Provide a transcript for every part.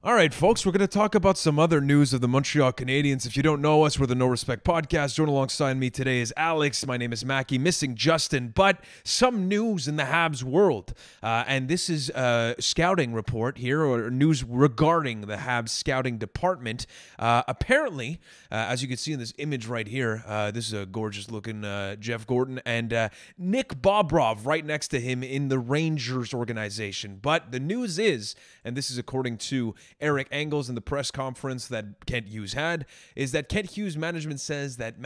All right, folks, we're going to talk about some other news of the Montreal Canadiens. If you don't know us, we're the No Respect Podcast. Join alongside me today is Alex. My name is Mackie, missing Justin, but some news in the Habs world. And this is a scouting report here, or news regarding the Habs scouting department. Apparently, as you can see in this image right here, this is a gorgeous-looking Jeff Gordon and Nick Bobrov right next to him in the Rangers organization. But the news is, and this is according to Eric Engels in the press conference that Kent Hughes had, is that Kent Hughes management says that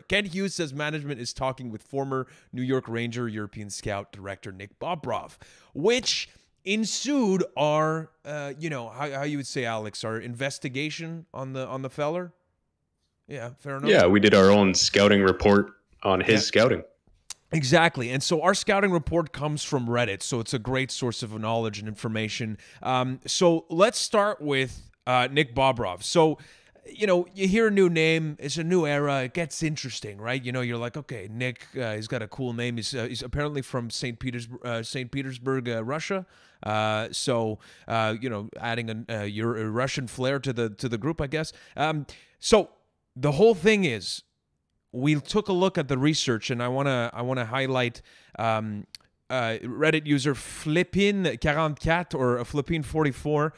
Kent Hughes says management is talking with former New York Ranger European scout director Nick Bobrov, which ensued our, how you would say, Alex, our investigation on the feller. Yeah, fair enough. Yeah, we did our own scouting report on his scouting. Exactly. And so our scouting report comes from Reddit, so it's a great source of knowledge and information. So let's start with Nick Bobrov. So, you hear a new name, it's a new era, it gets interesting, right? You're like, okay, Nick, he's got a cool name. He's apparently from St. Petersburg, Russia. So adding a Russian flair to the group, I guess. So the whole thing is, we took a look at the research, and I wanna highlight Reddit user Flippin44 or Flippin44,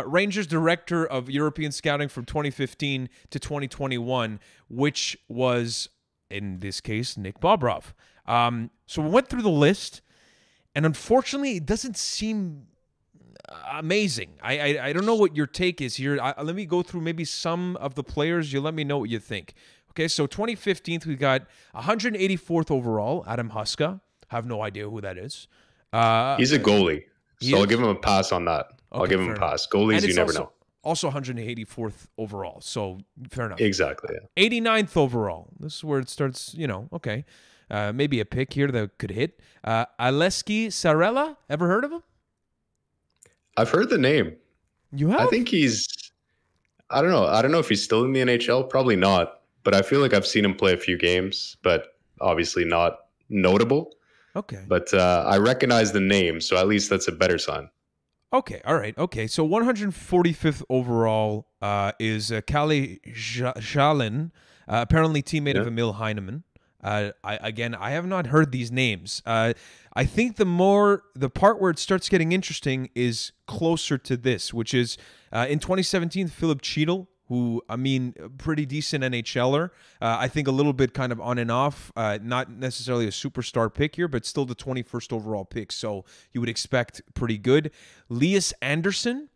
Rangers director of European scouting from 2015 to 2021, which was in this case Nick Bobrov. So we went through the list, and unfortunately, it doesn't seem amazing. I don't know what your take is here. Let me go through maybe some of the players. You let me know what you think. Okay, so 2015, we got 184th overall, Adam Huska. Have no idea who that is. He's a goalie, so I'll give him a pass on that. Okay, I'll give him a pass. Goalies, you never know. Also 184th overall, so fair enough. Exactly. Yeah. 89th overall. This is where it starts, okay. Maybe a pick here that could hit. Aleski Sarella, ever heard of him? I've heard the name. You have? I think I don't know. I don't know if he's still in the NHL. Probably not. But I feel like I've seen him play a few games, but obviously not notable. Okay. But I recognize the name, so at least that's a better sign. Okay, all right. Okay, so 145th overall is Kalle Jalin, apparently teammate of Emil Heineman. I have not heard these names. I think the part where it starts getting interesting is closer to this, which is in 2017, Philip Cheadle, who, pretty decent NHLer. I think a little bit kind of on and off, not necessarily a superstar pick here, but still the 21st overall pick, so you would expect pretty good. Lias Andersson,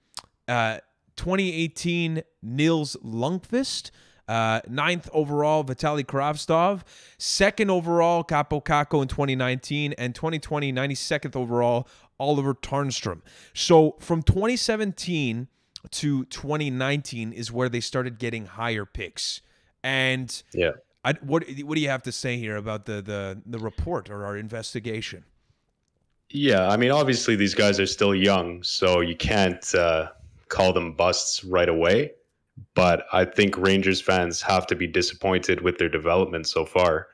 2018 Nils Lundqvist, 9th overall Vitaly Kravtsov, 2nd overall Capo Kakko in 2019, and 2020 92nd overall Oliver Tarnstrom. So from 2017 to 2019 is where they started getting higher picks. And what do you have to say here about the report or our investigation? Yeah, obviously these guys are still young, so you can't call them busts right away. But I think Rangers fans have to be disappointed with their development so far.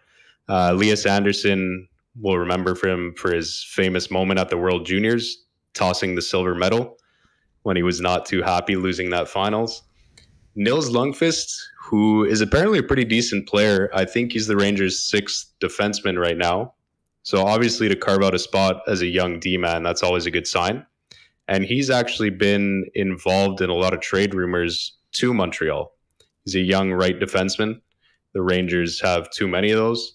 Lias Andersson will remember him for his famous moment at the World Juniors, tossing the silver medal when he was not too happy losing that finals. Nils Lundqvist, who is apparently a pretty decent player. I think he's the Rangers' 6th defenseman right now. So obviously to carve out a spot as a young D-man, that's always a good sign. And he's actually been involved in a lot of trade rumors to Montreal. He's a young right defenseman. The Rangers have too many of those.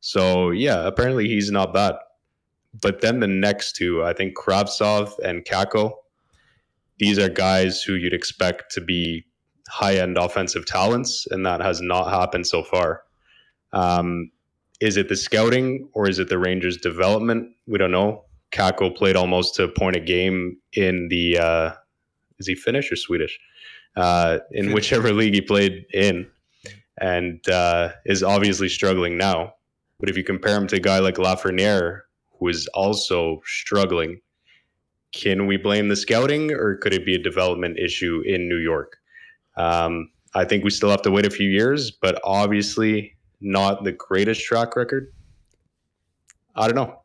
So yeah, apparently he's not bad. But then the next two, I think Kravtsov and Kakko, these are guys who you'd expect to be high-end offensive talents, and that has not happened so far. Is it the scouting or is it the Rangers' development? We don't know. Kakko played almost to a point a game in the is he Finnish or Swedish? In whichever league he played in, and is obviously struggling now. But if you compare him to a guy like Lafreniere, who is also struggling, can we blame the scouting, or could it be a development issue in New York? I think we still have to wait a few years, but obviously not the greatest track record. I don't know.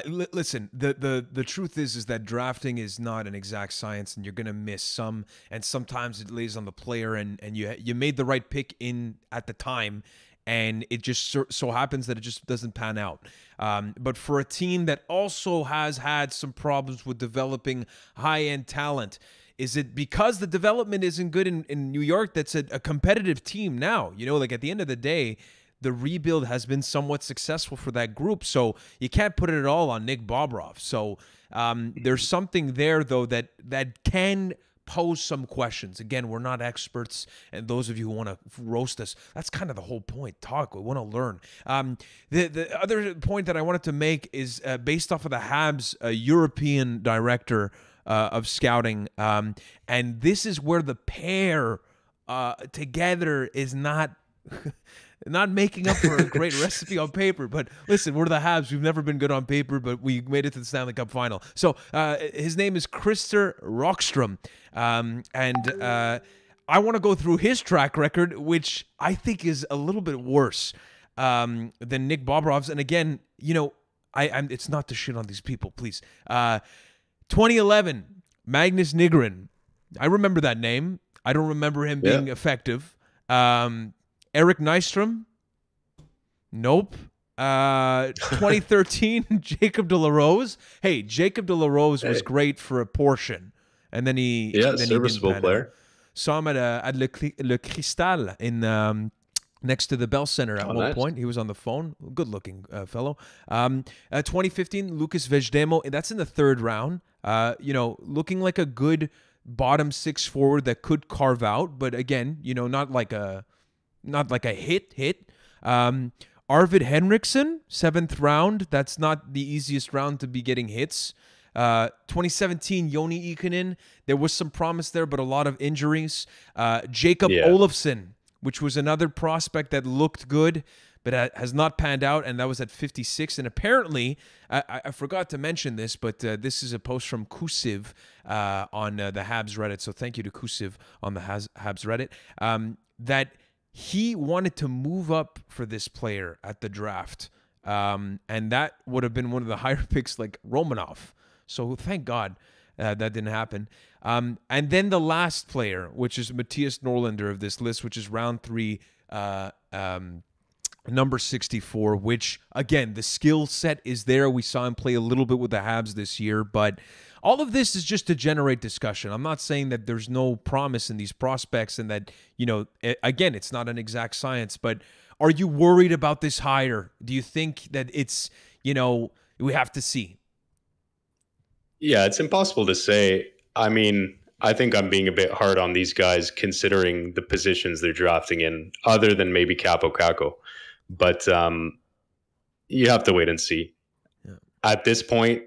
Listen, the truth is that drafting is not an exact science, and you're going to miss some, and sometimes it lays on the player, and you made the right pick in at the time, and it just so happens that it just doesn't pan out. But for a team that also has had some problems with developing high-end talent, is it because the development isn't good in New York that's a competitive team now? You know, like at the end of the day, the rebuild has been somewhat successful for that group, so you can't put it all on Nick Bobrov. So there's something there, though, that can pose some questions. Again, we're not experts, and those of you who want to roast us, that's kind of the whole point. Talk, we want to learn. The other point that I wanted to make is based off of the Habs European director of scouting, and this is where the pair together is not not making up for a great recipe on paper. But listen, we're the Habs. We've never been good on paper, but we made it to the Stanley Cup final. So his name is Krister Rockstrom. And I want to go through his track record, which I think is a little bit worse than Nick Bobrov's. And again, you know, it's not to shit on these people, please. 2011, Magnus Nygren. I remember that name. I don't remember him being effective. Eric Nystrom? Nope. 2013, Jacob de la Rose. Hey, Jacob de la Rose was great for a portion, and then he serviceable player. Saw him at Le Cristal in next to the Bell Center at one point. He was on the phone. Good-looking fellow. 2015, Lucas Vejdemo. That's in the third round. You know, looking like a good bottom six forward that could carve out, but again, you know, not like a hit. Arvid Henriksen, 7th round. That's not the easiest round to be getting hits. 2017, Joni Ikonen. There was some promise there, but a lot of injuries. Jacob Olofsson, which was another prospect that looked good, but has not panned out, and that was at 56. And apparently, I forgot to mention this, but this is a post from Kusiv on the Habs Reddit. So thank you to Kusiv on the Habs Reddit. That he wanted to move up for this player at the draft, and that would have been one of the higher picks, like Romanov. So thank God that didn't happen. And then the last player, which is Matthias Norlinder of this list, which is round 3, number 64, which, again, the skill set is there. We saw him play a little bit with the Habs this year, but all of this is just to generate discussion. I'm not saying that there's no promise in these prospects and that, you know, again, it's not an exact science, but are you worried about this hire? Do you think that it's, you know, we have to see? Yeah, it's impossible to say. I mean, I think I'm being a bit hard on these guys considering the positions they're drafting in, other than maybe Capo Caco. But you have to wait and see. Yeah. At this point,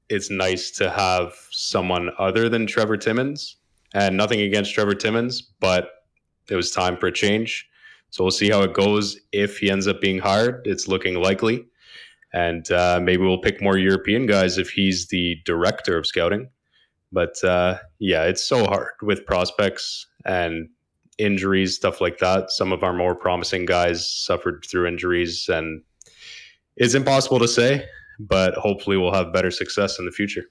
it's nice to have someone other than Trevor Timmins, and nothing against Trevor Timmins, but it was time for a change. So we'll see how it goes. If he ends up being hired, it's looking likely. And maybe we'll pick more European guys if he's the director of scouting. But yeah, it's so hard with prospects and injuries, stuff like that. Some of our more promising guys suffered through injuries, and it's impossible to say, but hopefully we'll have better success in the future.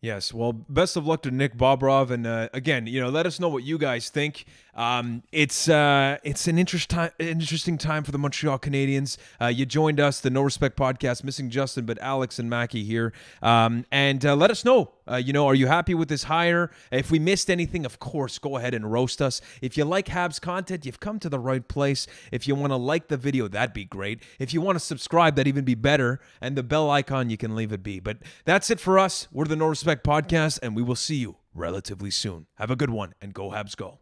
Yes, well, best of luck to Nick Bobrov, and again, you know, let us know what you guys think. It's an interesting time for the Montreal Canadiens. You joined us, the No Respect Podcast, missing Justin, but Alex and Mackie here, and let us know. You know, are you happy with this hire? If we missed anything, of course, go ahead and roast us. If you like Habs content, you've come to the right place. If you want to like the video, that'd be great. If you want to subscribe, that'd even be better. And the bell icon, you can leave it be. But that's it for us. We're the No Respect Podcast, and we will see you relatively soon. Have a good one, and go Habs go.